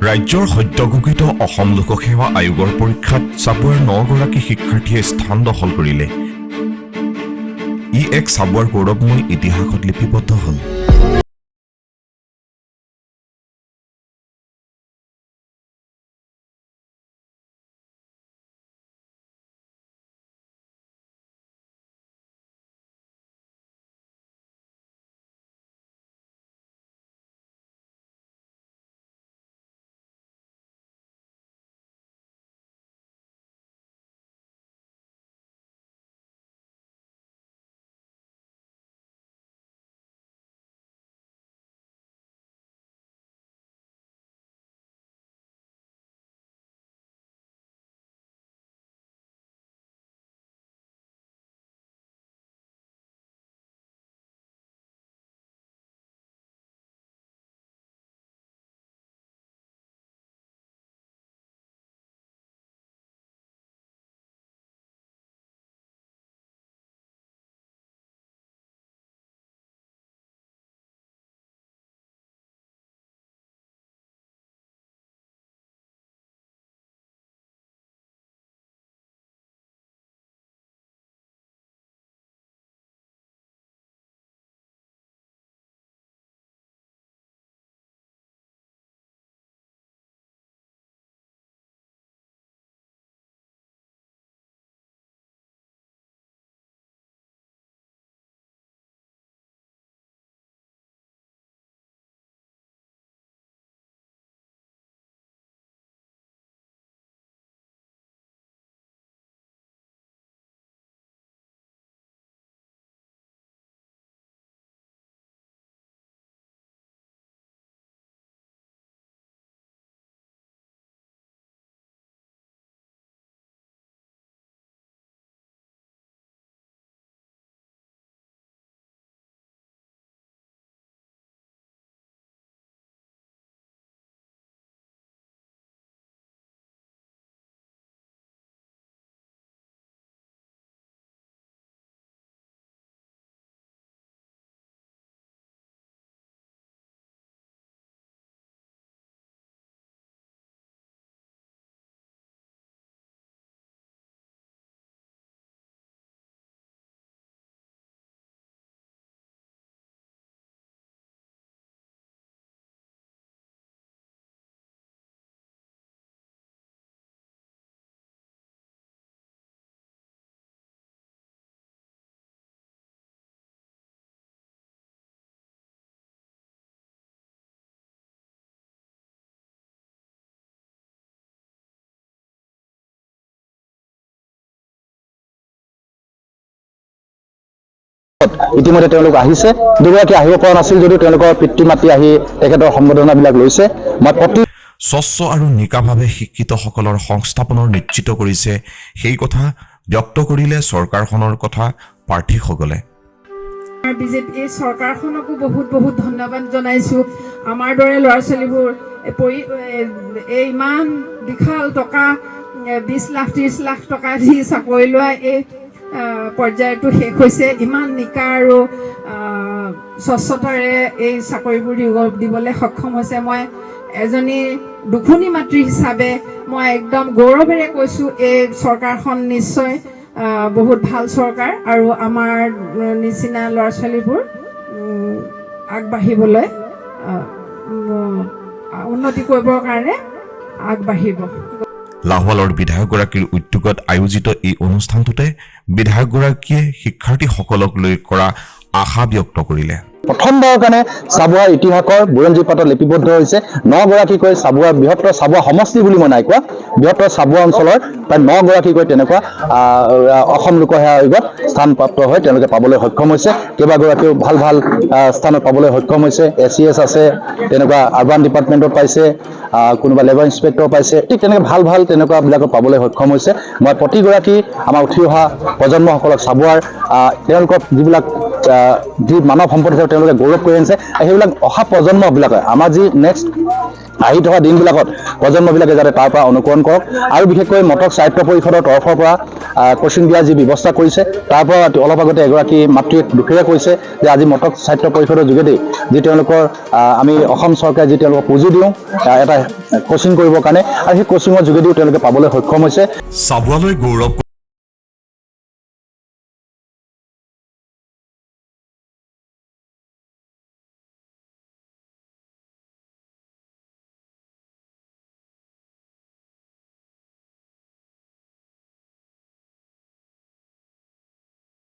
ৰাজ্যৰ সদ্যঘোষিত অসম লোকসেৱা আয়োগৰ পৰীক্ষাত চাবুৱাৰ 9 গৰাকী শিক্ষাৰ্থীয়ে স্থান দখল কৰিলে। ই এক চাবুৱাৰ গৌৰৱময় ইতিহাসত লিপিবদ্ধ হ'ল। ইতিমধ্যে তেওঁলোক আহিছে। দুগৰাকী আহিব পৰা নাছিল যদিও তেওঁলোকৰ পিতৃ মাতৃ আহি তেখেতৰ সম্বৰ্ধনাবিলাক লৈছে। মই স্বচ্ছ আৰু নিকাভাৱে শিক্ষিতসকলৰ সংস্থাপনৰ নিশ্চিত কৰিছে, সেই কথা ব্যক্ত কৰিলে চৰকাৰখনৰ কথা প্ৰাৰ্থীসকলে। বিজেপি এই চৰকাৰখনকো বহুত বহুত ধন্যবাদ জনাইছো। আমাৰ দৰে ল'ৰা ছোৱালীবোৰ এই ইমান বিশাল টকা 20 লাখ 30 লাখ টকা দি চাকৰি লোৱা এই পৰ্যায়টো শেষ হৈছে। ইমান নিকা আৰু স্বচ্ছতাৰে এই চাকৰিবোৰ দিবলৈ সক্ষম হৈছে। মই এজনী দুখুনী মাতৃ হিচাপে মই একদম গৌৰৱেৰে কৈছোঁ, এই চৰকাৰখন নিশ্চয় বহুত ভাল চৰকাৰ আৰু আমাৰ নিচিনা ল'ৰা ছোৱালীবোৰ আগবাঢ়িবলৈ উন্নতি কৰিবৰ কাৰণে আগবাঢ়িব। লাহোৱালৰ বিধায়কগৰাকীৰ উদ্যোগত আয়োজিত এই অনুষ্ঠানটোতে বিধায়কগৰাকীয়ে শিক্ষাৰ্থীসকলক লৈ কৰা আশা ব্যক্ত কৰিলে। প্ৰথমবাৰৰ কাৰণে চাবুৱাৰ ইতিহাসৰ বুৰঞ্জী পাতত লিপিবদ্ধ হৈছে। 9 গৰাকীকৈ চাবুৱাৰ বৃহত্তৰ চাবুৱা সমষ্টি বুলি মই নাই কোৱা, বৃহত্তৰ চাবুৱা অঞ্চলৰ প্ৰায় 9 গৰাকীকৈ তেনেকুৱা অসম লোকসেৱা আয়োগত স্থানপ্ৰাপ্ত হৈ তেওঁলোকে পাবলৈ সক্ষম হৈছে। কেইবাগৰাকীও ভাল ভাল স্থানত পাবলৈ সক্ষম হৈছে। SES আছে, তেনেকুৱা আৰবান ডিপাৰ্টমেণ্টত পাইছে, কোনোবা লেবাৰ ইনস্পেক্টৰ পাইছে। ঠিক তেনেকৈ ভাল ভাল তেনেকুৱাবিলাকত পাবলৈ সক্ষম হৈছে। মই প্ৰতিগৰাকী আমাৰ উঠি অহা প্ৰজন্মসকলক চাবুৱাৰ তেওঁলোকৰ যিবিলাক যি মানৱ সম্পদ হিচাপে তেওঁলোকে গৌৰৱ কৰি আনিছে, সেইবিলাক অহা প্ৰজন্মবিলাকে আমাৰ যি নেক্সট আহি থকা দিনবিলাকত প্ৰজন্মবিলাকে যাতে তাৰ পৰা অনুকৰণ কৰক আৰু বিশেষকৈ মটক সাহিত্য পৰিষদৰ তৰফৰ পৰা কোচিং দিয়াৰ যি ব্যৱস্থা কৰিছে তাৰ পৰা অলপ আগতে এগৰাকী মাতৃয়ে দুখেৰে কৈছে যে আজি মটক সাহিত্য পৰিষদৰ যোগেদি যি তেওঁলোকৰ আমি অসম চৰকাৰে যি তেওঁলোকক পুঁজি দিওঁ এটা কোচিং কৰিবৰ কাৰণে আৰু সেই কোচিঙৰ যোগেদিও তেওঁলোকে পাবলৈ সক্ষম হৈছে। চাবুৱালৈ গৌৰৱ